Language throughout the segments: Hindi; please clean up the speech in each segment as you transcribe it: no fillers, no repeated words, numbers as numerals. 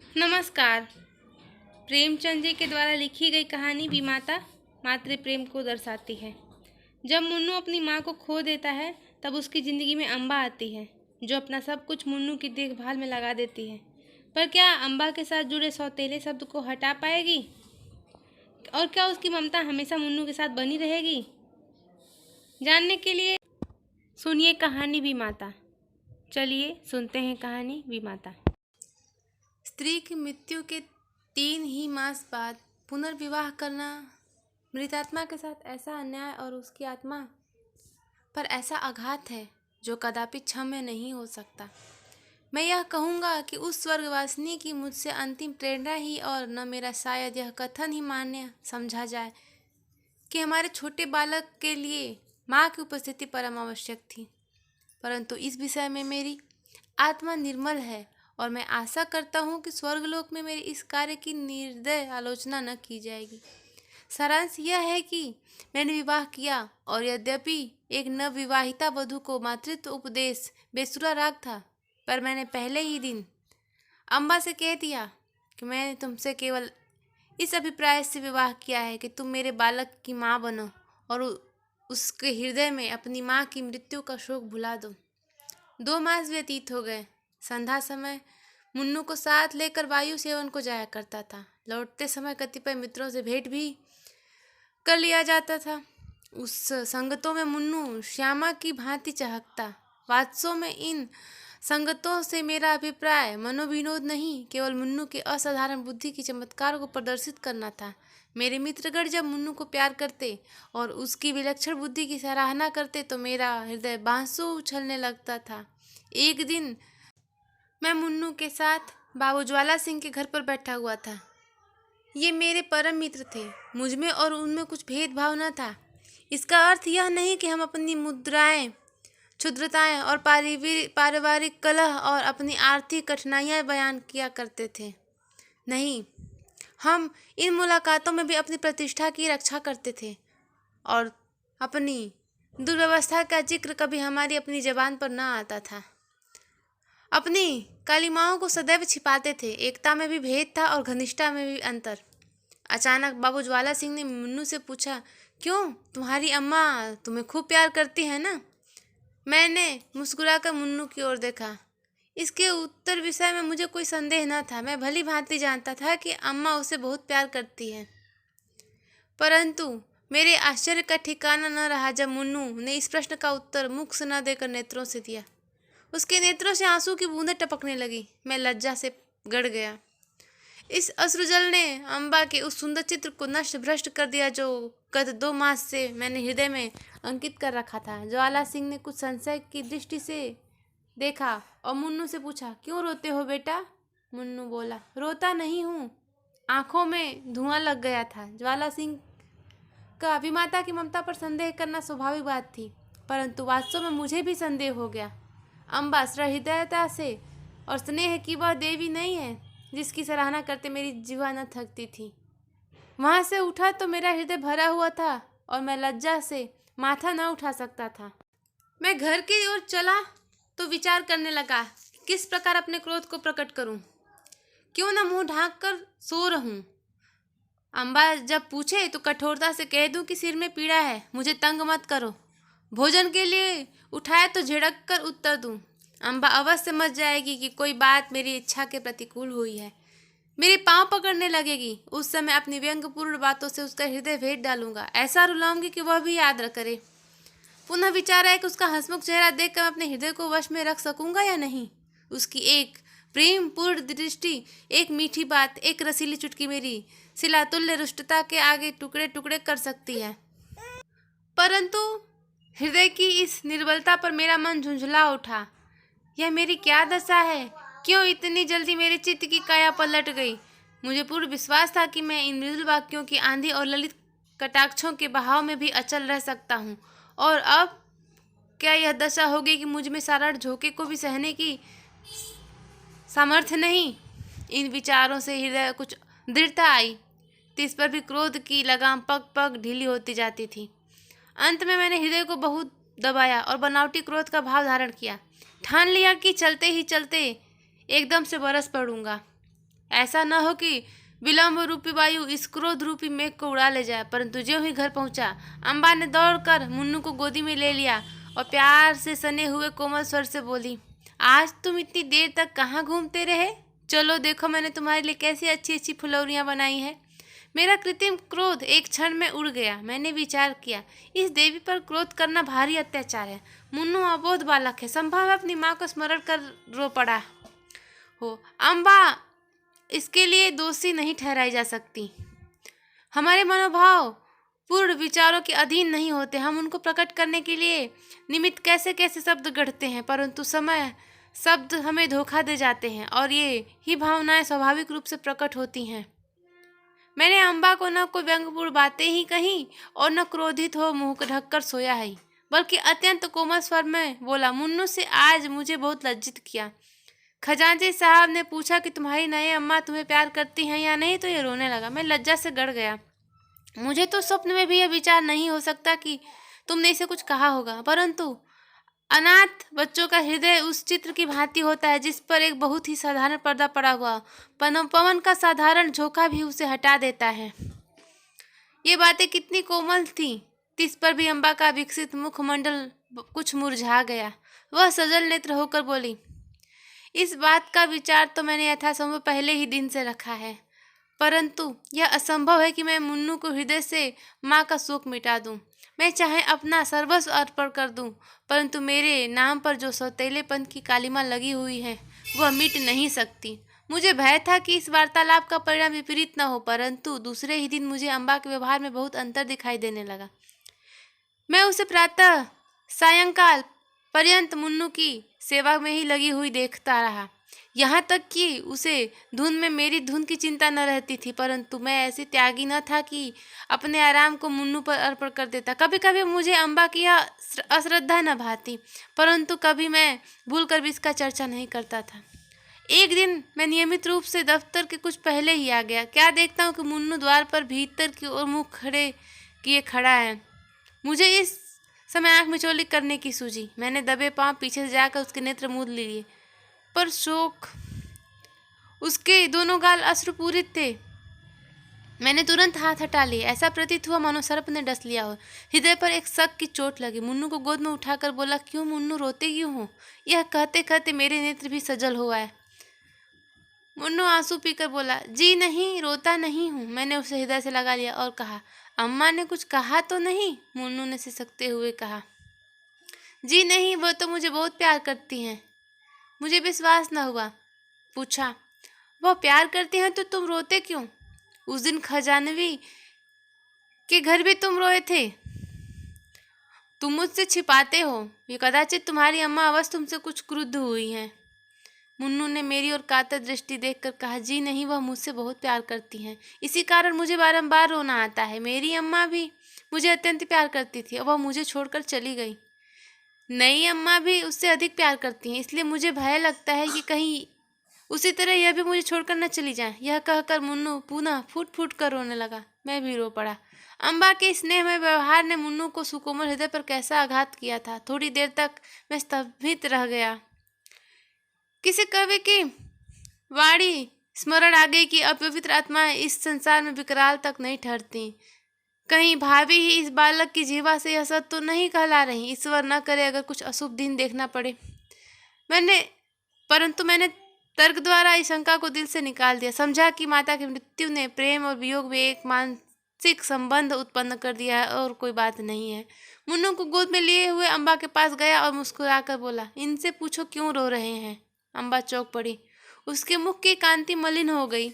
नमस्कार। प्रेमचंद जी के द्वारा लिखी गई कहानी विमाता मातृ प्रेम को दर्शाती है। जब मुन्नू अपनी माँ को खो देता है तब उसकी ज़िंदगी में अम्बा आती है, जो अपना सब कुछ मुन्नू की देखभाल में लगा देती है। पर क्या अम्बा के साथ जुड़े सौतेले शब्द को हटा पाएगी? और क्या उसकी ममता हमेशा मुन्नू के साथ बनी रहेगी? जानने के लिए सुनिए कहानी विमाता। चलिए सुनते हैं कहानी विमाता। स्त्री की मृत्यु के 3 ही मास बाद पुनर्विवाह करना मृतात्मा के साथ ऐसा अन्याय और उसकी आत्मा पर ऐसा आघात है जो कदापि क्षम्य नहीं हो सकता। मैं यह कहूँगा कि उस स्वर्गवासिनी की मुझसे अंतिम प्रेरणा ही और न मेरा शायद यह कथन ही मान्य समझा जाए कि हमारे छोटे बालक के लिए माँ की उपस्थिति परम आवश्यक थी। परंतु इस विषय में मेरी आत्मा निर्मल है और मैं आशा करता हूँ कि स्वर्गलोक में मेरे इस कार्य की निर्दय आलोचना न की जाएगी। सारांश यह है कि मैंने विवाह किया और यद्यपि एक नवविवाहिता वधू को मातृत्व उपदेश बेसुरा राग था, पर मैंने पहले ही दिन अम्बा से कह दिया कि मैंने तुमसे केवल इस अभिप्राय से विवाह किया है कि तुम मेरे बालक की माँ बनो और उसके हृदय में अपनी माँ की मृत्यु का शोक भुला दो। 2 मास व्यतीत हो गए। संध्या समय मुन्नू को साथ लेकर वायु सेवन को जाया करता था। लौटते समय कतिपय मित्रों से भेंट भी कर लिया जाता था। उस संगतों में मुन्नू श्यामा की भांति चहकता। वास्तव में इन संगतों से मेरा अभिप्राय मनोविनोद नहीं, केवल मुन्नू के असाधारण बुद्धि की चमत्कार को प्रदर्शित करना था। मेरे मित्रगण जब मुन्नू को प्यार करते और उसकी विलक्षण बुद्धि की सराहना करते तो मेरा हृदय बांसु उछलने लगता था। एक दिन मैं मुन्नू के साथ बाबू ज्वाला सिंह के घर पर बैठा हुआ था। ये मेरे परम मित्र थे। मुझमें और उनमें कुछ भेदभाव न था। इसका अर्थ यह नहीं कि हम अपनी मुद्राएं, क्षुद्रताएं और पारिवारिक कलह और अपनी आर्थिक कठिनाइयां बयान किया करते थे। नहीं, हम इन मुलाकातों में भी अपनी प्रतिष्ठा की रक्षा करते थे और अपनी दुर्व्यवस्था का जिक्र कभी हमारी अपनी जबान पर न आता था। अपनी कालिमाओं को सदैव छिपाते थे। एकता में भी भेद था और घनिष्ठता में भी अंतर। अचानक बाबू ज्वाला सिंह ने मुन्नू से पूछा, क्यों, तुम्हारी अम्मा तुम्हें खूब प्यार करती है ना? मैंने मुस्कुराकर मुन्नू की ओर देखा। इसके उत्तर विषय में मुझे कोई संदेह न था। मैं भली भांति जानता था कि अम्मा उसे बहुत प्यार करती है। परंतु मेरे आश्चर्य का ठिकाना न रहा जब मुन्नू ने इस प्रश्न का उत्तर मुख से न देकर नेत्रों से दिया। उसके नेत्रों से आंसू की बूंदें टपकने लगी। मैं लज्जा से गड़ गया। इस अश्रुजल ने अम्बा के उस सुंदर चित्र को नष्ट भ्रष्ट कर दिया जो गत 2 मास से मैंने हृदय में अंकित कर रखा था। ज्वाला सिंह ने कुछ संशय की दृष्टि से देखा और मुन्नू से पूछा, क्यों रोते हो बेटा? मुन्नू बोला, रोता नहीं हूँ, आंखों में धुआं लग गया था। ज्वाला सिंह का अभिमाता की ममता पर संदेह करना स्वाभाविक बात थी, परंतु वास्तव में मुझे भी संदेह हो गया। अम्बा सहृदयता से और स्नेह की वह देवी नहीं है जिसकी सराहना करते मेरी जिह्वा न थकती थी। वहाँ से उठा तो मेरा हृदय भरा हुआ था और मैं लज्जा से माथा न उठा सकता था। मैं घर की ओर चला तो विचार करने लगा किस प्रकार अपने क्रोध को प्रकट करूं। क्यों न मुंह ढांक कर सो रहूं। अम्बा जब पूछे तो कठोरता से कह दूं कि सिर में पीड़ा है, मुझे तंग मत करो। भोजन के लिए उठाए तो झिड़क कर उत्तर दूं। अम्बा अवश्य समझ जाएगी कि कोई बात मेरी इच्छा के प्रतिकूल हुई है। मेरे पांव पकड़ने लगेगी। उस समय अपनी व्यंग्यपूर्ण बातों से उसका हृदय भेद डालूंगा। ऐसा रुलाऊंगी कि वह भी याद न करे। पुनः विचार है कि उसका हंसमुख चेहरा देखकर मैं अपने हृदय को वश में रख सकूंगा या नहीं। उसकी एक प्रेम पूर्ण दृष्टि, एक मीठी बात, एक रसीली चुटकी मेरी शिलातुल्य रुष्टता के आगे टुकड़े टुकड़े कर सकती है। परंतु हृदय की इस निर्बलता पर मेरा मन झुंझला उठा। यह मेरी क्या दशा है? क्यों इतनी जल्दी मेरे चित्त की काया पलट गई? मुझे पूर्ण विश्वास था कि मैं इन मृदुल वाक्यों की आंधी और ललित कटाक्षों के बहाव में भी अचल रह सकता हूँ, और अब क्या यह दशा होगी कि मुझ में साधारण झोंके को भी सहने की सामर्थ्य नहीं? इन विचारों से हृदय कुछ दृढ़ता आई। तिस पर भी क्रोध की लगाम पग पग ढीली होती जाती थी। अंत में मैंने हृदय को बहुत दबाया और बनावटी क्रोध का भाव धारण किया। ठान लिया कि चलते ही चलते एकदम से बरस पड़ूंगा। ऐसा न हो कि विलंब रूपी वायु इस क्रोध रूपी मेघ को उड़ा ले जाए। परंतु ज्यों ही घर पहुंचा, अम्बा ने दौड़कर मुन्नू को गोदी में ले लिया और प्यार से सने हुए कोमल स्वर से बोली, आज तुम इतनी देर तक कहाँ घूमते रहे? चलो देखो मैंने तुम्हारे लिए कैसी अच्छी अच्छी फुलौरियाँ बनाई हैं। मेरा कृत्रिम क्रोध एक क्षण में उड़ गया। मैंने विचार किया, इस देवी पर क्रोध करना भारी अत्याचार है। मुन्नू अबोध बालक है, संभव है अपनी माँ को स्मरण कर रो पड़ा हो। अम्बा इसके लिए दोषी नहीं ठहराई जा सकती। हमारे मनोभाव पूर्ण विचारों के अधीन नहीं होते। हम उनको प्रकट करने के लिए निमित्त कैसे कैसे शब्द गढ़ते हैं, परंतु समय शब्द हमें धोखा दे जाते हैं और ये ही भावनाएं स्वाभाविक रूप से प्रकट होती हैं। मैंने अम्बा को न कोई व्यंग्यपूर्ण बातें ही कहीं और न क्रोधित हो मुंह ढककर सोया है, बल्कि अत्यंत कोमल स्वर में बोला, मुन्नू से आज मुझे बहुत लज्जित किया। खजांची साहब ने पूछा कि तुम्हारी नई अम्मा तुम्हें प्यार करती हैं या नहीं, तो ये रोने लगा। मैं लज्जा से गड़ गया। मुझे तो स्वप्न में भी यह विचार नहीं हो सकता कि तुमने इसे कुछ कहा होगा, परंतु अनाथ बच्चों का हृदय उस चित्र की भांति होता है जिस पर एक बहुत ही साधारण पर्दा पड़ा हुआ पवन का साधारण झोंका भी उसे हटा देता है। ये बातें कितनी कोमल थी, तिस पर भी अम्बा का विकसित मुखमंडल कुछ मुरझा गया। वह सजल नेत्र होकर बोली, इस बात का विचार तो मैंने यथासंभव पहले ही दिन से रखा है, परंतु यह असंभव है कि मैं मुन्नू को हृदय से माँ का शोक मिटा दूं। मैं चाहे अपना सर्वस्व अर्पण कर दूं, परंतु मेरे नाम पर जो सौतेलेपन की कालिमा लगी हुई है वह मिट नहीं सकती। मुझे भय था कि इस वार्तालाप का परिणाम विपरीत न हो, परंतु दूसरे ही दिन मुझे अम्बा के व्यवहार में बहुत अंतर दिखाई देने लगा। मैं उसे प्रातः सायंकाल पर्यंत मुन्नू की सेवा में ही लगी हुई देखता रहा, यहाँ तक कि उसे धुन में मेरी धुन की चिंता न रहती थी, परंतु मैं ऐसी त्यागी न था कि अपने आराम को मुन्नू पर अर्पण कर देता। कभी कभी मुझे अम्बा की यह अश्रद्धा न भाती, परंतु कभी मैं भूलकर भी इसका चर्चा नहीं करता था। एक दिन मैं नियमित रूप से दफ्तर के कुछ पहले ही आ गया। क्या देखता हूँ कि मुन्नू द्वार पर भीतर की ओर मुँह खड़े किए खड़ा है। मुझे इस समय आँख मिचौली करने की सूझी। मैंने दबे पांव पीछे से जाकर उसके नेत्र मूंद लिए, पर शोक उसके दोनों गाल अश्रुपूरित थे। मैंने तुरंत हाथ हटा लिए। ऐसा प्रतीत हुआ मानो सर्प ने डस लिया हो। हृदय पर एक शक की चोट लगी। मुन्नू को गोद में उठाकर बोला, क्यों मुन्नू, रोते क्यों हो? यह कहते कहते मेरे नेत्र भी सजल हो आए। मुन्नू आंसू पीकर बोला, जी नहीं, रोता नहीं हूँ। मैंने उसे हृदय से लगा लिया और कहा, अम्मा ने कुछ कहा तो नहीं? मुन्नू ने सिसकते हुए कहा, जी नहीं, वो तो मुझे बहुत प्यार करती हैं। मुझे विश्वास न हुआ। पूछा, वह प्यार करती हैं तो तुम रोते क्यों? उस दिन खजानवी के घर भी तुम रोए थे। तुम मुझसे छिपाते हो। ये कदाचित तुम्हारी अम्मा अवश्य तुमसे कुछ क्रुद्ध हुई हैं। मुन्नू ने मेरी ओर कातर दृष्टि देखकर कहा, जी नहीं, वह मुझसे बहुत प्यार करती हैं, इसी कारण मुझे बारंबार रोना आता है। मेरी अम्मा भी मुझे अत्यंत प्यार करती थी और वह मुझे छोड़कर चली गई। नई अम्मा भी उससे अधिक प्यार करती हैं, इसलिए मुझे भय लगता है कि कहीं उसी तरह यह भी मुझे छोड़कर न चली जाए। यह कहकर मुन्नू पुनः फूट फूट कर रोने लगा। मैं भी रो पड़ा। अम्बा के स्नेह में व्यवहार ने मुन्नू को सुकोमल हृदय पर कैसा आघात किया था। थोड़ी देर तक मैं स्तंभित रह गया। किसी कवि की वाणी स्मरण आ गई कि अपवित्र आत्माएं इस संसार में विकराल तक नहीं ठहरती। कहीं भाभी ही इस बालक की जीवा से यह सत्य तो नहीं कहला रही। ईश्वर न करे अगर कुछ अशुभ दिन देखना पड़े। परंतु मैंने तर्क द्वारा इस शंका को दिल से निकाल दिया। समझा कि माता की मृत्यु ने प्रेम और वियोग में एक मानसिक संबंध उत्पन्न कर दिया है और कोई बात नहीं है। मुन्नू को गोद में लिए हुए अम्बा के पास गया और मुस्कुराकर बोला, इनसे पूछो क्यों रो रहे हैं। अम्बा चौंक पड़ी। उसके मुख की कांति मलिन हो गई।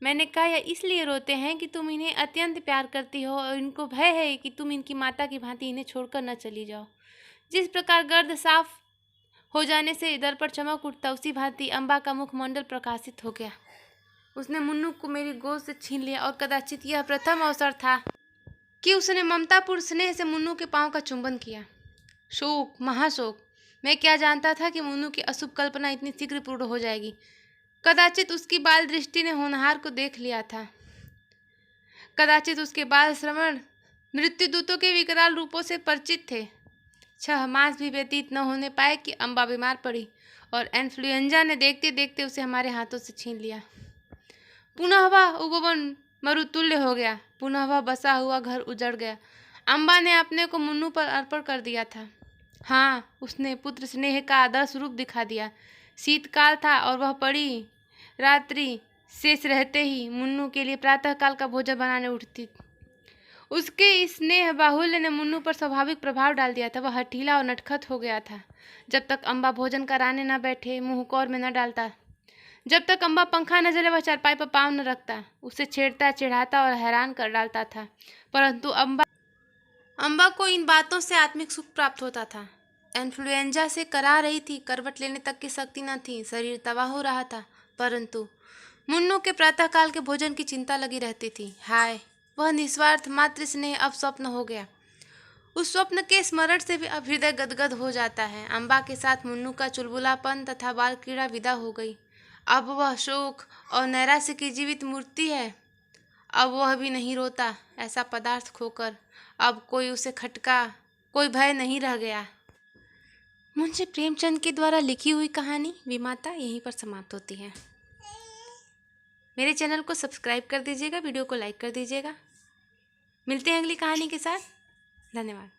मैंने कहा, यह इसलिए रोते हैं कि तुम इन्हें अत्यंत प्यार करती हो और इनको भय है कि तुम इनकी माता की भांति इन्हें छोड़कर न चली जाओ। जिस प्रकार गर्द साफ हो जाने से दर पर चमक उठता, उसी भांति अम्बा का मुखमंडल प्रकाशित हो गया। उसने मुन्नू को मेरी गोद से छीन लिया और कदाचित यह प्रथम अवसर था कि उसने ममतापूर्ण स्नेह से मुन्नू के पांव का चुंबन किया। शोक, महाशोक। मैं क्या जानता था कि मुन्नू की अशुभ कल्पना इतनी शीघ्र पूर्ण हो जाएगी। कदाचित उसकी बाल दृष्टि ने होनहार को देख लिया था। कदाचित उसके बाल श्रवण मृत्युदूतों के विकराल रूपों से परिचित थे। 6 मास भी व्यतीत न होने पाए कि अम्बा बीमार पड़ी और इन्फ्लुएंजा ने देखते देखते उसे हमारे हाथों से छीन लिया। पुनः वह उपवन मरुतुल्य हो गया, पुनः वह बसा हुआ घर उजड़ गया। अम्बा ने अपने को मुन्नू पर अर्पण कर दिया था। हाँ, उसने पुत्र स्नेह का आदर्श रूप दिखा दिया। शीतकाल था और वह बड़ी रात्रि शेष रहते ही मुन्नू के लिए प्रातःकाल का भोजन बनाने उठती। उसके स्नेह बाहुल्य ने मुन्नू पर स्वाभाविक प्रभाव डाल दिया था। वह हठीला और नटखट हो गया था। जब तक अम्बा भोजन कराने न बैठे, मुँह कौर में न डालता, जब तक अम्बा पंखा न जले, वह चारपाई पर पाँव न रखता, उसे छेड़ता, चिढ़ाता और हैरान कर डालता था। परंतु अम्बा को इन बातों से आत्मिक सुख प्राप्त होता था। इन्फ्लुएंजा से करा रही थी, करवट लेने तक की शक्ति न थी, शरीर तबाह हो रहा था, परंतु मुन्नू के प्रातःकाल के भोजन की चिंता लगी रहती थी। हाय, वह निस्वार्थ मातृ स्नेह अब स्वप्न हो गया। उस स्वप्न के स्मरण से भी अब हृदय गदगद हो जाता है। अम्बा के साथ मुन्नू का चुलबुलापन तथा बाल क्रीड़ा विदा हो गई। अब वह शोक और नैराश्य की जीवित मूर्ति है। अब वह भी नहीं रोता, ऐसा पदार्थ खोकर अब कोई उसे खटका, कोई भय नहीं रह गया। मुंशी प्रेमचंद के द्वारा लिखी हुई कहानी विमाता यहीं पर समाप्त होती है। मेरे चैनल को सब्सक्राइब कर दीजिएगा, वीडियो को लाइक कर दीजिएगा। मिलते हैं अगली कहानी के साथ। धन्यवाद।